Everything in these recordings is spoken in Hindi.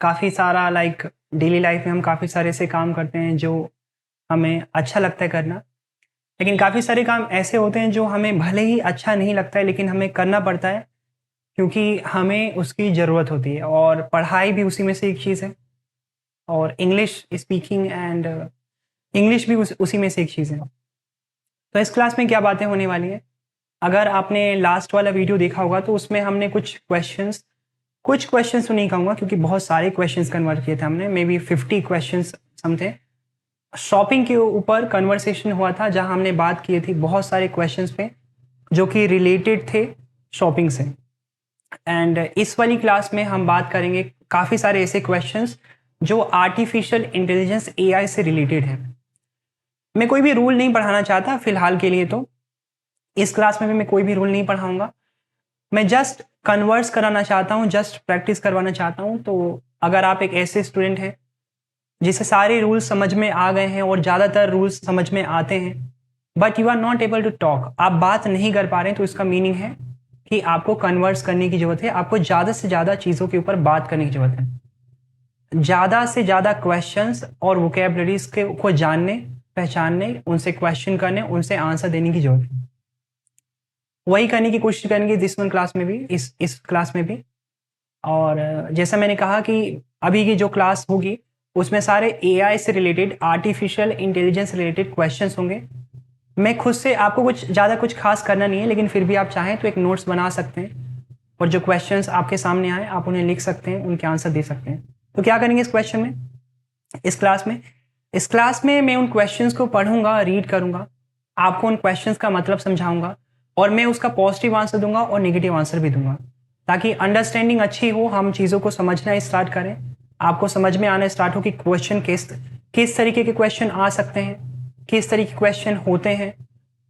काफ़ी सारा डेली लाइफ में हम काफ़ी सारे ऐसे काम करते हैं जो हमें अच्छा लगता है करना। लेकिन काफ़ी सारे काम ऐसे होते हैं जो हमें भले ही अच्छा नहीं लगता है लेकिन हमें करना पड़ता है क्योंकि हमें उसकी ज़रूरत होती है और पढ़ाई भी उसी में से एक चीज़ है और इंग्लिश स्पीकिंग एंड इंग्लिश भी उसी में से एक चीज़ है। तो इस क्लास में क्या बातें होने वाली हैं? अगर आपने लास्ट वाला वीडियो देखा होगा तो उसमें हमने कुछ क्वेश्चंस तो नहीं कहूँगा क्योंकि बहुत सारे क्वेश्चंस कन्वर्ट किए थे हमने, मे बी 50 क्वेश्चंस सम थे। शॉपिंग के ऊपर कन्वर्सेशन हुआ था जहां हमने बात की थी बहुत सारे क्वेश्चंस पे जो कि रिलेटेड थे शॉपिंग से। एंड इस वाली क्लास में हम बात करेंगे काफ़ी सारे ऐसे क्वेश्चंस जो आर्टिफिशियल इंटेलिजेंस एआई से रिलेटेड है। मैं कोई भी रूल नहीं पढ़ाना चाहता फिलहाल के लिए, तो इस क्लास में भी मैं कोई भी रूल नहीं पढ़ाऊंगा। मैं जस्ट कन्वर्स कराना चाहता हूँ, जस्ट प्रैक्टिस करवाना चाहता हूँ। तो अगर आप एक ऐसे स्टूडेंट हैं जिसे सारे रूल्स समझ में आ गए हैं और ज़्यादातर रूल्स समझ में आते हैं but you are not able to talk, आप बात नहीं कर पा रहे हैं, तो इसका मीनिंग है कि आपको कन्वर्स करने की ज़रूरत है। आपको ज़्यादा से ज़्यादा चीज़ों के ऊपर बात करने की ज़रूरत है, ज़्यादा से ज़्यादा क्वेश्चंस और वोकेबलरीज को जानने, पहचानने, उनसे क्वेश्चन करने, उनसे आंसर देने की ज़रूरत है। वही करने की कोशिश करेंगे दिस वन क्लास में भी, इस क्लास में भी। और जैसा मैंने कहा कि अभी की जो क्लास होगी उसमें सारे एआई से related, artificial intelligence related questions होंगे। मैं खुद से आपको कुछ खास करना नहीं है, लेकिन फिर भी आप चाहें तो एक नोट्स बना सकते हैं और जो क्वेश्चंस आपके सामने आए आप उन्हें लिख सकते हैं, उनके आंसर दे सकते हैं। तो क्या करेंगे इस क्लास में मैं उन क्वेश्चंस को पढ़ूंगा, रीड करूंगा, आपको उन क्वेश्चंस का मतलब समझाऊंगा और मैं उसका पॉजिटिव आंसर दूंगा और नेगेटिव आंसर भी दूंगा ताकि अंडरस्टैंडिंग अच्छी हो, हम चीज़ों को समझना स्टार्ट करें, आपको समझ में आना स्टार्ट हो कि क्वेश्चन किस तरीके के क्वेश्चन आ सकते हैं, किस तरीके के क्वेश्चन होते हैं।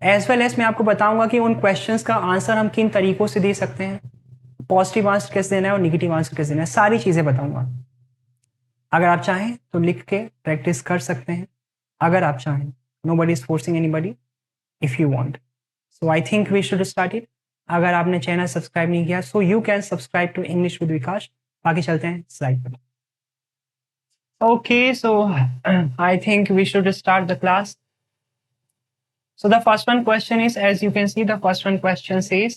एज वेल एज मैं आपको बताऊंगा कि उन क्वेश्चंस का आंसर हम किन तरीकों से दे सकते हैं, पॉजिटिव आंसर कैसे देना है और नेगेटिव आंसर कैसे देना है, सारी चीज़ें बताऊंगा। अगर आप चाहें तो लिख के प्रैक्टिस कर सकते हैं, अगर आप चाहें। Nobody is forcing anybody, if you want. So I think we should start it. अगर आपने चैनल सब्सक्राइब नहीं किया so you can subscribe to English with Vikas. बाकी चलते हैं स्लाइड पर। Okay, so I think we should start the class. So the first one question is, as you can see, the first one question says,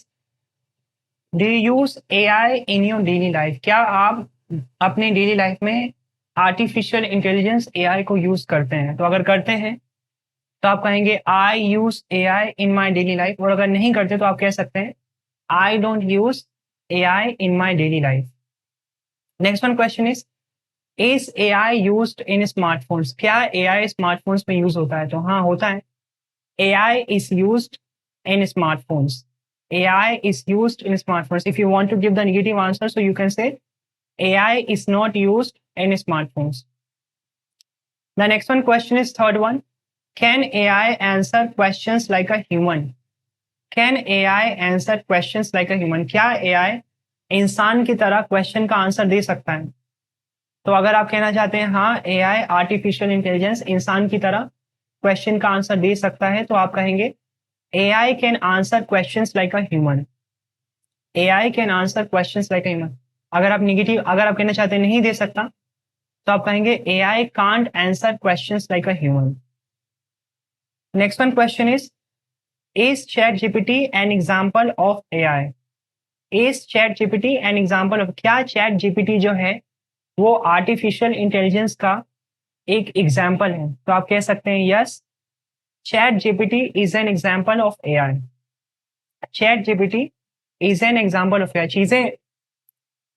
do you use AI in your daily life? क्या आप अपने डेली लाइफ में आर्टिफिशियल इंटेलिजेंस एआई को यूज करते हैं? तो अगर करते हैं तो आप कहेंगे I use AI in my daily life, और अगर नहीं करते तो आप कह सकते हैं I don't use AI in my daily life. Next one question is AI used in smartphones? क्या एआई स्मार्टफोन्स में यूज होता है? तो हाँ, होता है. AI is used in smartphones. AI is used in smartphones. If you want to give the negative answer, so you can say AI is not used in smartphones. The next one question is third one. Can AI answer questions like a human? Can AI answer questions like a human? क्या AI इंसान की तरह क्वेश्चन का आंसर दे सकता है? तो अगर आप कहना चाहते हैं हाँ, AI आर्टिफिशियल इंटेलिजेंस इंसान की तरह क्वेश्चन का आंसर दे सकता है, तो आप कहेंगे AI can answer questions like a human. AI can answer questions like a human. अगर आप कहना चाहते हैं नहीं दे सकता, तो आप कहेंगे AI can't answer questions like a human. Next one question is ChatGPT an example of AI? Is ChatGPT an example of? क्या ChatGPT जो है वो आर्टिफिशियल इंटेलिजेंस का एक एग्जाम्पल है? तो आप कह सकते हैं yes, ChatGPT is an example of AI. ChatGPT is an example of AI. चीजें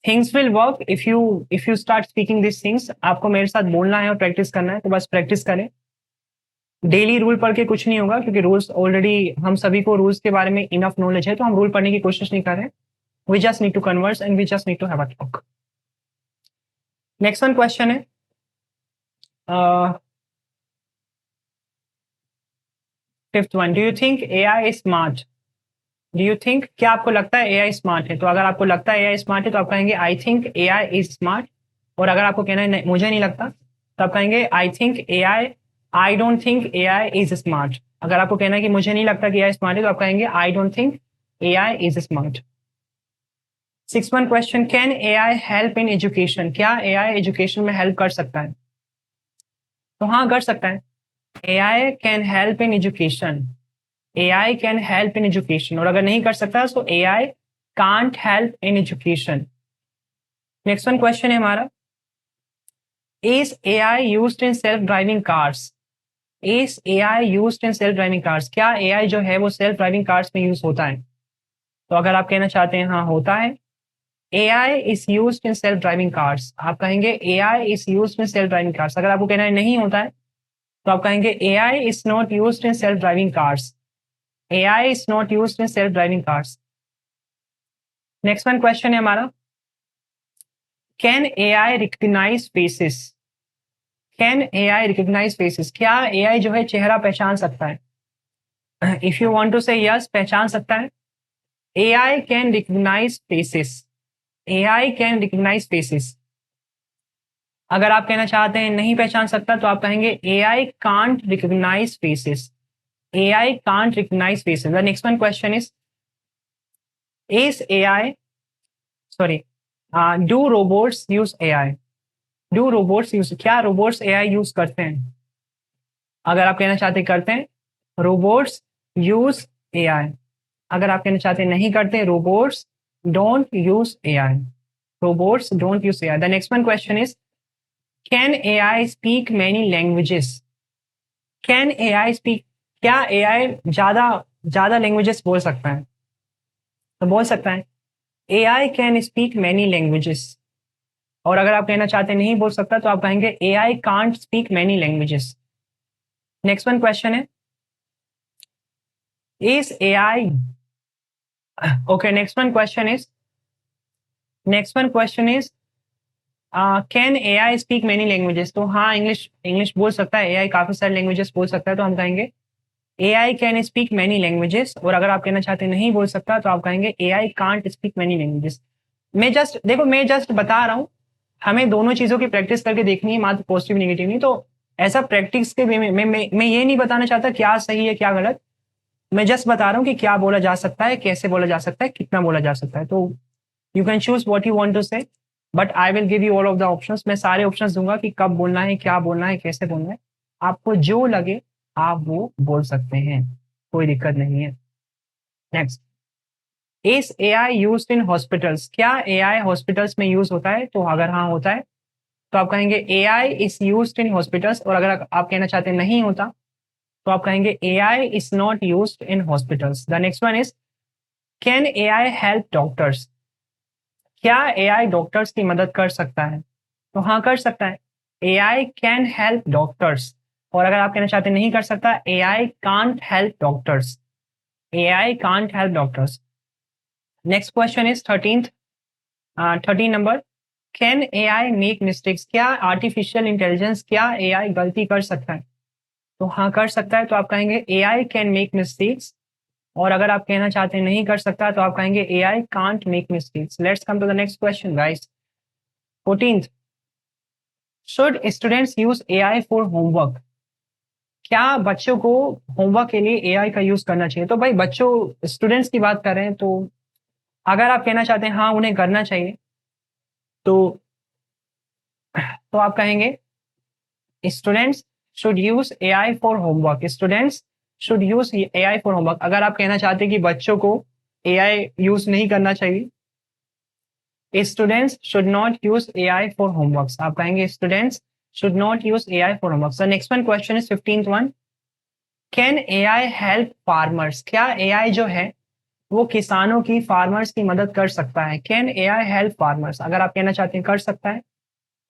things will work if you start speaking these things. आपको मेरे साथ बोलना है और प्रैक्टिस करना है, तो बस प्रैक्टिस करें. डेली रूल पढ़ के कुछ नहीं होगा क्योंकि रूल्स ऑलरेडी हम सभी को रूल्स के बारे में इनफ नॉलेज है, तो हम रूल पढ़ने की कोशिश नहीं कर रहे. We just need to converse and we just need to have a talk. Next one question है fifth one. Do you think AI is smart? Do you think, क्या आपको लगता है एआई स्मार्ट है? तो अगर आपको लगता है एआई स्मार्ट है तो आप कहेंगे I think AI is smart. और अगर आपको कहना है मुझे नहीं लगता, तो आप कहेंगे I don't think AI is smart. अगर आपको कहना है कि मुझे नहीं लगता कि एआई स्मार्ट है, तो आप कहेंगे I don't think AI is smart. 61 question, can AI help in education? क्या एआई एजुकेशन में हेल्प कर सकता है? तो हाँ, कर सकता है। AI can help in education, AI can help in education. और अगर नहीं कर सकता तो AI can't help in education. Next one question है हमारा, is AI used in self driving cars? Is AI used in self driving cars? क्या एआई जो है वो सेल्फ ड्राइविंग कार्स में यूज होता है? तो अगर आप कहना चाहते हैं हाँ होता है, AI is used in self driving cars, आप कहेंगे AI is used in self driving cars. अगर आपको कहना है नहीं होता है तो आप कहेंगे AI is not used in self driving cars, AI is not used in self driving cars. Next one question है हमारा, can AI recognise faces? Can AI recognise faces? क्या एआई जो है चेहरा पहचान सकता है? If you want to say yes, पहचान सकता है। AI can recognise faces, AI can recognise faces. अगर आप कहना चाहते हैं नहीं पहचान सकता तो आप कहेंगे AI can't recognise faces, AI can't recognise faces. The next one question is AI sorry do robots use AI? Do robots use, क्या रोबोट्स एआई यूज करते हैं? अगर आप कहना चाहते करते हैं, रोबोट्स यूज एआई। अगर आप कहना चाहते नहीं करते, robots don't use AI, robots don't use AI. The next one question is, can AI speak many languages? Can AI speak, क्या एआई ज्यादा ज्यादा लैंग्वेजेस बोल सकता है? तो बोल सकता है, AI can speak many languages. और अगर आप कहना चाहते नहीं बोल सकता तो आप कहेंगे AI can't speak many languages. Next one question है, is AI okay, next one question is can AI speak many languages? तो हाँ, इंग्लिश इंग्लिश बोल सकता है, एआई काफी सारे लैंग्वेजेस बोल सकता है, तो हम कहेंगे AI can speak many languages. और अगर आप कहना चाहते नहीं बोल सकता तो आप कहेंगे AI can't speak many languages. मैं जस्ट बता रहा हूँ, हमें दोनों चीजों की प्रैक्टिस करके देखनी है, मात्र पॉजिटिव नेगेटिव नहीं। तो ऐसा प्रैक्टिस के मैं ये नहीं बताना चाहता क्या सही है क्या गलत, मैं जस्ट बता रहा हूँ कि क्या बोला जा सकता है, कैसे बोला जा सकता है, कितना बोला जा सकता है। तो you can choose what you want to say, but I will give you all of the options. मैं सारे ऑप्शंस दूंगा कि कब बोलना है, क्या बोलना है, कैसे बोलना है। आपको जो लगे आप वो बोल सकते हैं, कोई दिक्कत नहीं है। Next, is AI used in hospitals? क्या एआई हॉस्पिटल्स में यूज होता है? तो अगर हाँ होता है तो आप कहेंगे AI is used in hospitals. और अगर आप कहना चाहते हैं नहीं होता तो आप कहेंगे AI is not used in hospitals. The next one is, can AI help doctors? क्या एआई डॉक्टर्स की मदद कर सकता है? तो हाँ, कर सकता है, एआई कैन हेल्प डॉक्टर्स। और अगर आप कहना चाहते नहीं कर सकता, AI can't help doctors, AI can't help doctors. Next question is 13 number, can AI make mistakes? क्या आर्टिफिशियल इंटेलिजेंस, क्या एआई गलती कर सकता है? तो हाँ, कर सकता है, तो आप कहेंगे एआई कैन मेक मिस्टेक्स। और अगर आप कहना चाहते हैं नहीं कर सकता तो आप कहेंगे AI can't make mistakes. Let's come to the next question guys. 14th, should students use AI for homework? क्या बच्चों को होमवर्क के लिए एआई का यूज करना चाहिए? तो भाई बच्चों, स्टूडेंट्स की बात कर रहे हैं, तो अगर आप कहना चाहते हैं हाँ उन्हें करना चाहिए, तो आप कहेंगे students should use AI for homework, students should use AI for homework. अगर आप कहना चाहते हैं कि बच्चों को एआई यूज नहीं करना चाहिए, students should not use AI for homework, आप कहेंगे students should not use AI for homework. The next one question is 15th one, can AI help farmers? क्या एआई जो है वो किसानों की, फार्मर्स की मदद कर सकता है? Can AI help farmers? अगर आप कहना चाहते हैं कर सकता है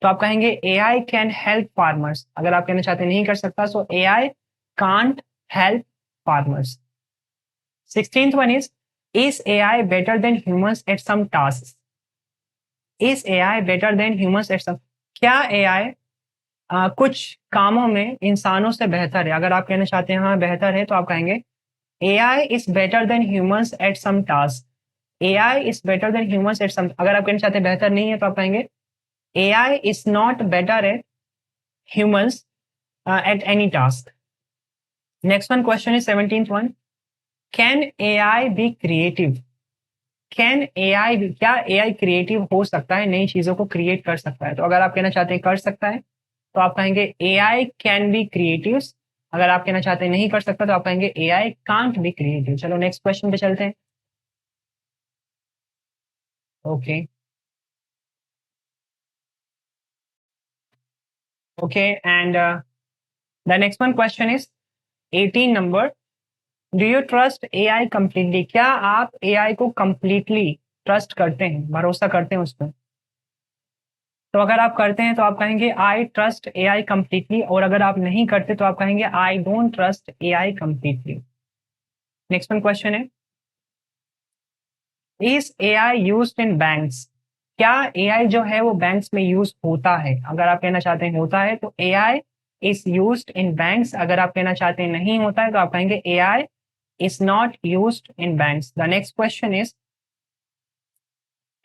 तो आप कहेंगे एआई कैन हेल्प फार्मर्स। अगर आप कहना चाहते हैं नहीं कर सकता तो AI can't help farmers. 16th one is AI better than humans at some task? Is AI better than humans at some, क्या एआई कुछ कामों में इंसानों से बेहतर है? अगर आप कहना चाहते हैं हाँ बेहतर है तो आप कहेंगे AI is better than humans at some task, AI is better than humans at some. अगर आप कहना चाहते हैं बेहतर नहीं है तो आप कहेंगे AI is not better at humans at any task. Next one question is 17th one, can AI be creative? क्या एआई क्रिएटिव हो सकता है, नई चीजों को क्रिएट कर सकता है? तो अगर आप कहना चाहते हैं कर सकता है तो आप कहेंगे एआई कैन बी क्रिएटिव। अगर आप कहना चाहते हैं नहीं कर सकता तो आप कहेंगे एआई कांट बी क्रिएटिव। चलो नेक्स्ट क्वेश्चन पे चलते हैं। Okay okay and the next one question is 18 number. Do you trust AI completely? क्या आप एआई को कंप्लीटली ट्रस्ट करते हैं, भरोसा करते हैं उस पर? तो अगर आप करते हैं तो आप कहेंगे आई ट्रस्ट एआई कंप्लीटली, और अगर आप नहीं करते तो आप कहेंगे I don't trust AI completely. Next one question है, is AI used in banks? क्या एआई जो है वो बैंक्स में यूज होता है? अगर आप कहना चाहते हैं होता है तो AI is used in banks. अगर आप कहना चाहते हैं नहीं होता है तो आप कहेंगे AI is not used in banks. The next question is,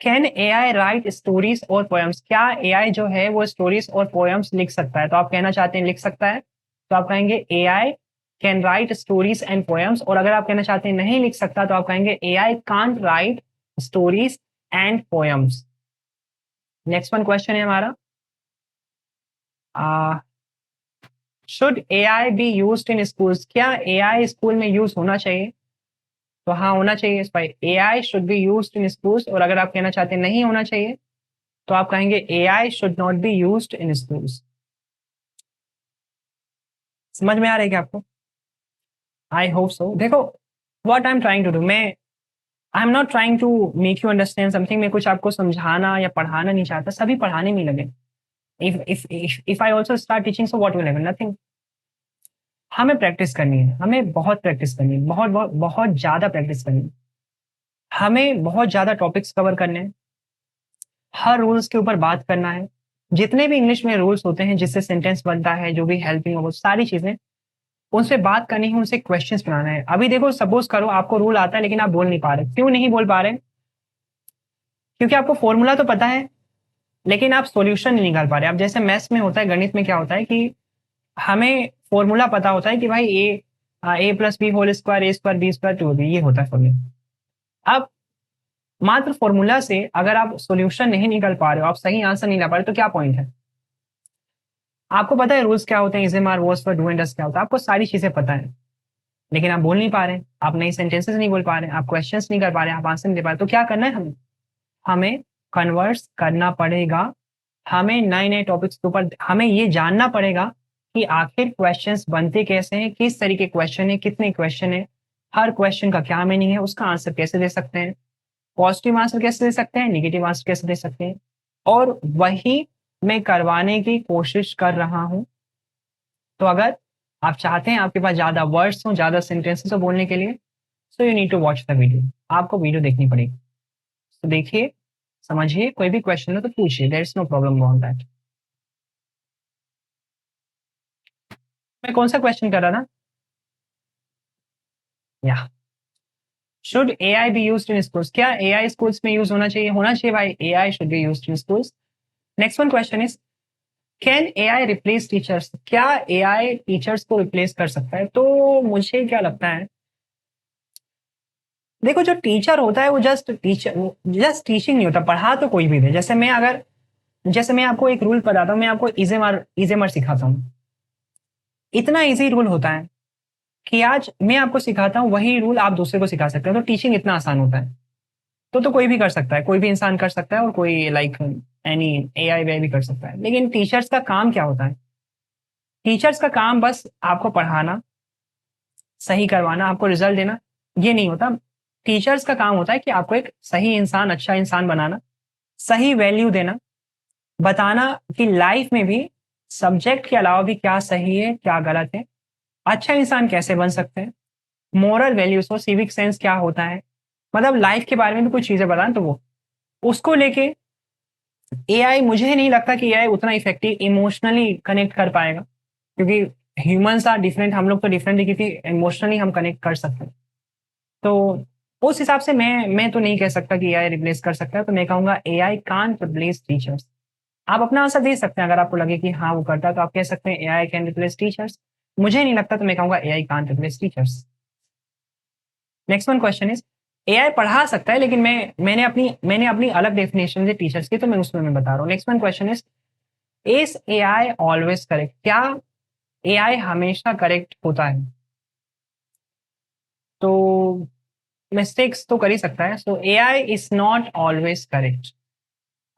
can AI right stories और पोएम्स? क्या एआई जो है वो स्टोरीज और पोएम्स लिख सकता है? तो आप कहना चाहते हैं लिख सकता है तो आप कहेंगे AI can write stories and poems, और अगर आप कहना चाहते हैं नहीं लिख सकता तो आप कहेंगे AI can't right stories and poems. Next one question है हमारा, should AI be used in schools? क्या एआई स्कूल में यूज होना चाहिए? तो हाँ होना चाहिए इस पर, AI should be used in schools, और अगर आप कहना चाहते हैं नहीं होना चाहिए तो आप कहेंगे AI should not be used in schools. समझ में आ रहा है क्या आपको? I hope so. देखो what I am trying to do, मैं I am not trying to make you understand something. मैं कुछ आपको समझाना या पढ़ाना नहीं चाहता, सभी पढ़ाने में लगे। If I also start teaching so what will happen? Nothing. हमें प्रैक्टिस करनी है, हमें बहुत प्रैक्टिस करनी है, बहुत बहुत बहुत ज्यादा प्रैक्टिस करनी है। हमें बहुत ज्यादा टॉपिक्स कवर करने हैं, हर रूल्स के ऊपर बात करना है। जितने भी इंग्लिश में रूल्स होते हैं जिससे सेंटेंस बनता है, जो भी हेल्पिंग हो, सारी चीजें उनसे बात करनी है, उनसे क्वेश्चंस बनाना है। अभी देखो सपोज करो आपको रूल आता है लेकिन आप बोल नहीं पा रहे। क्यों नहीं बोल पा रहे? क्योंकि आपको फॉर्मूला तो पता है लेकिन आप सॉल्यूशन नहीं निकाल पा रहे। अब जैसे मैथ्स में होता है, गणित में क्या होता है कि हमें फॉर्मूला पता होता है कि भाई A plus B whole square, A square B square two B, ये होता है फॉर्मूला। अब मात्र फॉर्मूला से अगर आप सॉल्यूशन नहीं निकाल पा रहे हो, आप सही आंसर नहीं ला पा रहे, तो क्या पॉइंट है? आपको पता है रूल्स क्या होते हैं, is verse for do and does क्या होता है, आपको सारी चीजें पता है लेकिन आप बोल नहीं पा रहे, आप नई सेंटेंसेस नहीं बोल पा रहे, आप क्वेश्चंस नहीं कर पा रहे, आप आंसर नहीं दे पा रहे। तो क्या करना है हमें? हमें कन्वर्स करना पड़ेगा। हमें नए नए टॉपिक्स के ऊपर हमें ये जानना पड़ेगा कि आखिर क्वेश्चंस बनते कैसे हैं, किस तरीके क्वेश्चन है, कितने क्वेश्चन है, हर क्वेश्चन का क्या मीनिंग है, उसका आंसर कैसे दे सकते हैं, पॉजिटिव आंसर कैसे दे सकते हैं, नेगेटिव आंसर कैसे दे सकते हैं। और वही मैं करवाने की कोशिश कर रहा हूं। तो अगर आप चाहते हैं आपके पास ज्यादा वर्ड्स हो, ज्यादा सेंटेंसेस हो बोलने के लिए, so you need to watch the video. आपको वीडियो देखनी पड़ेगी। तो देखिए, समझिए, कोई भी क्वेश्चन हो तो पूछिए, there is no problem on that. मैं कौन सा क्वेश्चन कर रहा था? या should AI be used in schools? क्या एआई स्कूल्स में यूज होना चाहिए? होना चाहिए भाई, AI should be used in schools. Next one question is, can AI replace teachers? क्या एआई टीचर्स को रिप्लेस कर सकता है? तो मुझे क्या लगता है, देखो जो टीचर होता है वो जस्ट टीचिंग नहीं होता, पढ़ा तो कोई भी दे। जैसे मैं आपको एक रूल बताता हूँ, मैं आपको इजेमर सिखाता हूँ। इतना इजी रूल होता है कि आज मैं आपको सिखाता हूँ, वही रूल आप दूसरे को सिखा सकते हो। तो टीचिंग इतना आसान होता है। तो कोई भी कर सकता है, कोई भी इंसान कर सकता है, और कोई लाइक एनी एआई वे भी कर सकता है। लेकिन टीचर्स का काम क्या होता है? टीचर्स का काम बस आपको पढ़ाना, सही करवाना, आपको रिजल्ट देना, ये नहीं होता। टीचर्स का काम होता है कि आपको एक सही इंसान, अच्छा इंसान बनाना, सही वैल्यू देना, बताना कि लाइफ में भी सब्जेक्ट के अलावा भी क्या सही है, क्या गलत है, अच्छा इंसान कैसे बन सकते हैं, मोरल वैल्यूज हो, सिविक सेंस क्या होता है, मतलब लाइफ के बारे में भी कुछ चीजें बताएं। तो वो उसको लेके एआई, मुझे नहीं लगता कि एआई उतना इफेक्टिव इमोशनली कनेक्ट कर पाएगा, क्योंकि ह्यूमंस आर डिफरेंट, हम लोग तो डिफरेंट है, क्योंकि इमोशनली हम कनेक्ट कर सकते हैं। तो उस हिसाब से मैं तो नहीं कह सकता कि एआई रिप्लेस कर सकता है। तो मैं कहूंगा एआई कांट रिप्लेस टीचर्स। आप अपना आंसर दे सकते हैं, अगर आपको लगे कि हाँ वो करता है तो आप कह सकते हैं एआई कैन रिप्लेस टीचर्स। मुझे नहीं लगता तो मैं कहूंगा AI can't replace teachers. Next one question is, AI पढ़ा सकता है, लेकिन मैंने अपनी अलग डेफिनेशन है टीचर्स की, तो मैं उसमें मैं बता रहा हूँ। Next one question is AI always correct? क्या एआई हमेशा करेक्ट होता है? तो मिस्टेक्स तो कर ही सकता है, सो AI is not always correct.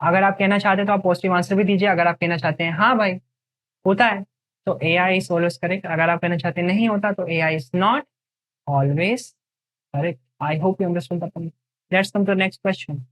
अगर आप कहना चाहते हैं तो आप पॉजिटिव आंसर भी दीजिए। अगर आप कहना चाहते हैं हाँ भाई होता है, तो एआई इज ऑलवेज करेक्ट। अगर आप कहना चाहते हैं नहीं होता, तो AI is not always correct. I hope you understood the point. Let's come to next question.